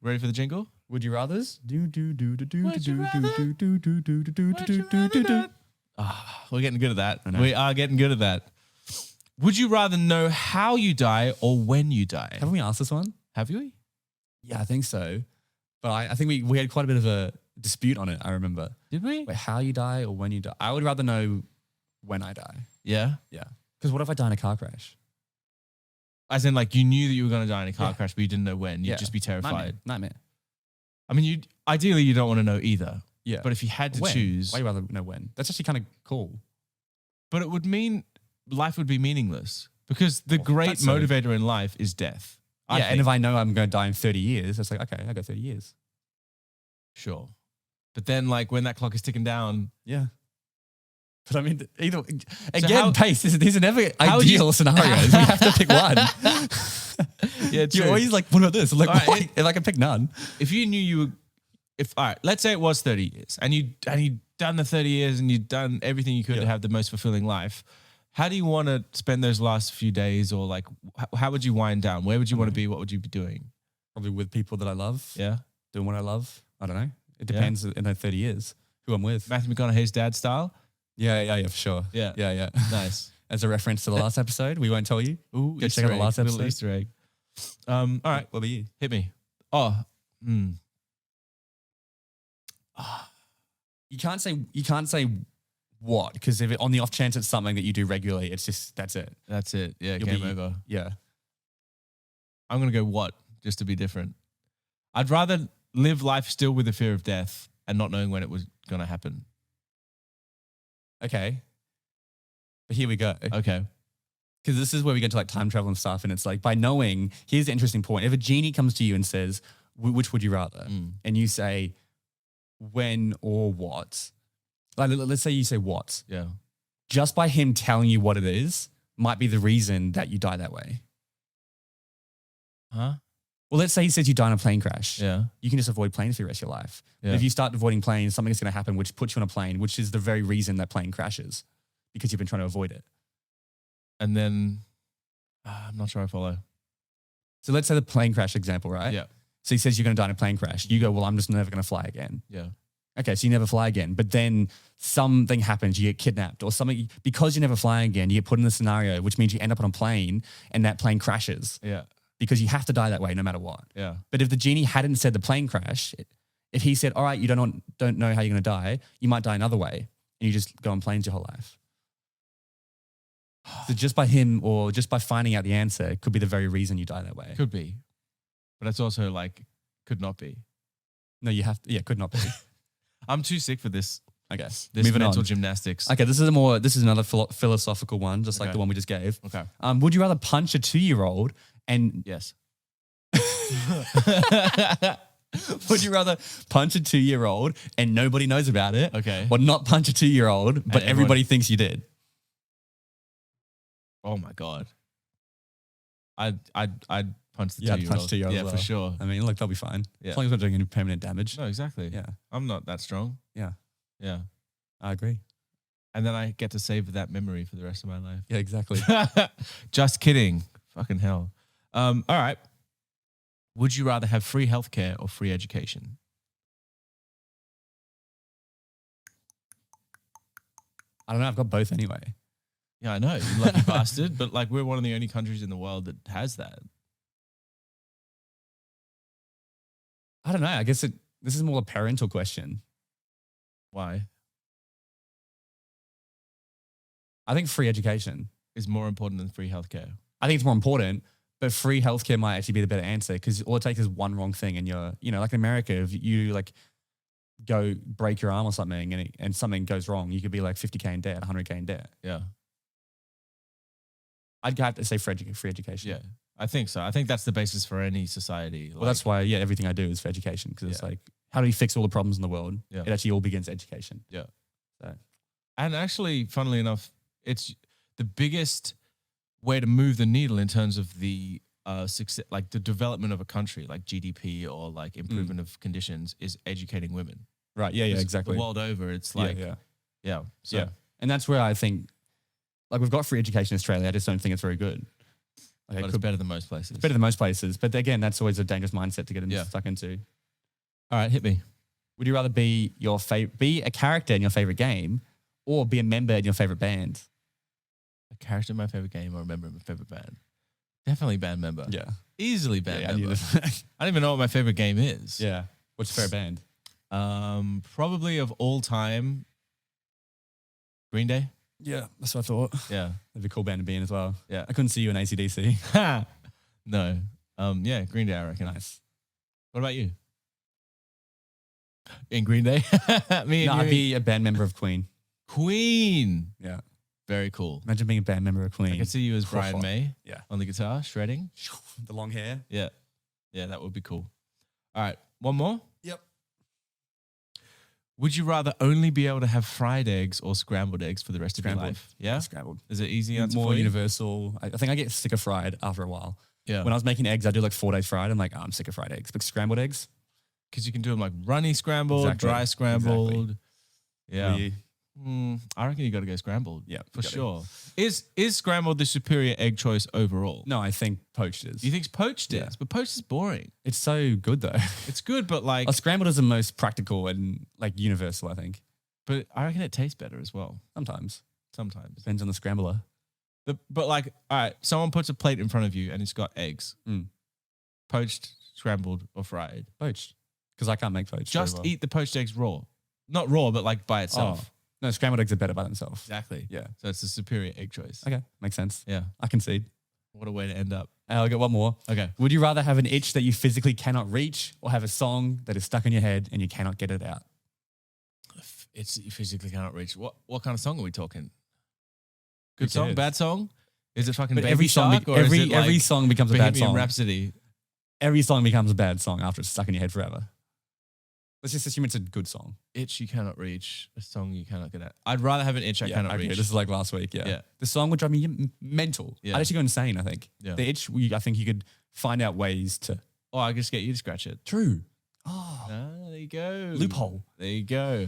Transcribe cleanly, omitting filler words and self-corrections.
Ready for the jingle? Would you rather's? We're getting good at that. We are getting good at that. Would you rather know how you die or when you die? Haven't we asked this one? Have we? Yeah, I think so. But I think we had quite a bit of a dispute on it, I remember. Did we? Wait, how you die or when you die? I would rather know when I die. Yeah. Yeah. Because what if I die in a car crash? As in, like, you knew that you were going to die in a car crash, but you didn't know when. You'd just be terrified. Nightmare. I mean, ideally, you don't want to know either. Yeah. But if you had to when? choose. Why would you rather know when? That's actually kind of cool. But it would mean life would be meaningless because the great motivator in life is death. And if I know I'm going to die in 30 years, it's like, okay, I got 30 years. Sure. But then, like, when that clock is ticking down. Yeah. But I mean, Pace, these are never ideal scenarios. We have to pick one. Yeah, true. You're always like, what about this? I'm like, right, if I can pick none. If you knew you were, all right, let's say it was 30 years and you'd done the 30 years and you'd done everything you could to have the most fulfilling life. How do you want to spend those last few days, or like, how would you wind down? Where would you want to be? What would you be doing? Probably with people that I love. Yeah. Doing what I love. I don't know. It depends in those 30 years who I'm with. Matthew McConaughey's dad style? Yeah, for sure. Yeah. Nice. As a reference to the last episode, we won't tell you. Ooh, go check out the last episode. Little Easter egg. All right. What about you? Hit me. You can't say what, because if on the off chance it's something that you do regularly, it's just that's it. That's it. Yeah, You'll game be, over. Yeah. I'm going to go what, just to be different. I'd rather live life still with the fear of death and not knowing when it was going to happen. Okay. But here we go. Okay. Because this is where we get to like time travel and stuff. And it's like, by knowing, here's the interesting point. If a genie comes to you and says, which would you rather? And you say, when or what? Like, let's say you say what. Yeah. Just by him telling you what it is might be the reason that you die that way. Huh? Well, let's say he says you die in a plane crash. Yeah. You can just avoid planes for the rest of your life. Yeah. But if you start avoiding planes, something's going to happen which puts you on a plane, which is the very reason that plane crashes, because you've been trying to avoid it. And then, I'm not sure I follow. So let's say the plane crash example, right? Yeah. So he says you're going to die in a plane crash. You go, well, I'm just never going to fly again. Yeah. Okay, so you never fly again. But then something happens, you get kidnapped or something. Because you never fly again, you get put in a scenario, which means you end up on a plane and that plane crashes. Yeah. Because you have to die that way no matter what. Yeah. But if the genie hadn't said the plane crash, if he said, all right, you don't know how you're going to die, you might die another way and you just go on planes your whole life. So just by him or just by finding out the answer could be the very reason you die that way. Could be. But it's also like, could not be. No, you have to, could not be. I'm too sick for this. Okay. This Moving mental on. gymnastics. Okay, this is another philosophical one, just like the one we just gave. Okay. Would you rather punch a 2-year-old and Yes. would you rather punch a 2-year-old and nobody knows about it? Okay. Or not punch a 2-year-old, but everybody thinks you did? Oh my God. I'd punch the 2-year-old. I'd punch 2-year-old Yeah, as well. for sure. I mean, look, they'll be fine. Yeah. As long as we're not doing any permanent damage. No, exactly. Yeah. I'm not that strong. Yeah. Yeah. I agree. And then I get to save that memory for the rest of my life. Yeah, exactly. Just kidding. Fucking hell. All right. Would you rather have free healthcare or free education? I don't know. I've got both anyway. Yeah, I know. You lucky bastard. But like, we're one of the only countries in the world that has that. I don't know. I guess this is more a parental question. Why? I think free education Is more important than free healthcare. I think it's more important, but free healthcare might actually be the better answer because all it takes is one wrong thing and you're, like in America, if you like go break your arm or something and something goes wrong, you could be like 50K in debt, 100K in debt. Yeah. I'd have to say free education. Yeah, I think so. I think that's the basis for any society. Well, that's why, everything I do is for education because it's like, how do we fix all the problems in the world? Yeah. It actually all begins education. Yeah. So. And actually, funnily enough, it's the biggest way to move the needle in terms of the success, like the development of a country, like GDP or like improvement of conditions, is educating women. Right. Yeah. Yeah. Exactly. The world over, it's like, yeah. So, And that's where I think, like, we've got free education in Australia. I just don't think it's very good. Okay, but it's better than most places. better than most places. But again, that's always a dangerous mindset to get Yeah. stuck into. All right, hit me. Would you rather be be a character in your favorite game or be a member in your favorite band? A character in my favorite game or a member of my favorite band? Definitely band member. Yeah. Easily band Yeah, I member. knew this. I don't even know what my favorite game is. Yeah. What's your favorite band? Probably of all time, Green Day. Yeah, that's what I thought. Yeah. That'd be a cool band to be in as well. Yeah. I couldn't see you in AC/DC. No. Yeah, Green Day, I reckon. Nice. What about you? In Green Day? Me No, and I'd you. be a band member of Queen. Queen. Yeah. Very cool. Imagine being a band member of I Queen. could see you as Brian May Yeah. on the guitar, shredding. The long hair. Yeah. Yeah, that would be cool. All right. One more. Yep. Would you rather only be able to have fried eggs or scrambled eggs for the rest of your Scrambled. life? Yeah. Scrambled. Is it easy answer More for you? universal. I think I get sick of fried after a while. Yeah. When I was making eggs, I do like 4 days fried. I'm like, oh, I'm sick of fried eggs. But scrambled eggs, Because you can do them like runny scrambled, Exactly. dry scrambled. Yeah. we- I reckon you got to go scrambled. Yeah, for gotta. sure. Is scrambled the superior egg choice overall? no, I think poached is. You think poached Yeah. is, but poached is boring. It's so good though. It's good, but like, Scrambled is the most practical and like universal, I think. but I reckon it tastes better as well. Sometimes. Sometimes. Depends on the scrambler. But like, all right, someone puts a plate in front of you and it's got eggs, poached, scrambled, or fried. Poached. Because I can't make poached. Just very well. eat the poached eggs raw, not raw, but like by itself. Oh. No, scrambled eggs are better by themselves. Exactly. Yeah. So it's the superior egg choice. Okay. Makes sense. Yeah. I concede. What a way to end up. I'll get one more. Okay. Would you rather have an itch that you physically cannot reach or have a song that is stuck in your head and you cannot get it out? It's you physically cannot reach. What kind of song are we talking? Good Who song, cares? bad song? Is it fucking But Baby every song, Shark, or is it like every song becomes a bad Bohemian song. Rhapsody? Every song becomes a bad song after it's stuck in your head forever. Let's just assume it's a good song. Itch you cannot reach, a song you cannot get at. I'd rather have an itch I cannot okay, reach. this is like last week. Yeah. Yeah. The song would drive me mental. Yeah. I'd actually go insane, I think. Yeah. The itch, I think you could find out ways to. Oh, I just get you to scratch it. True. Ah, there you go. Loophole. There you go.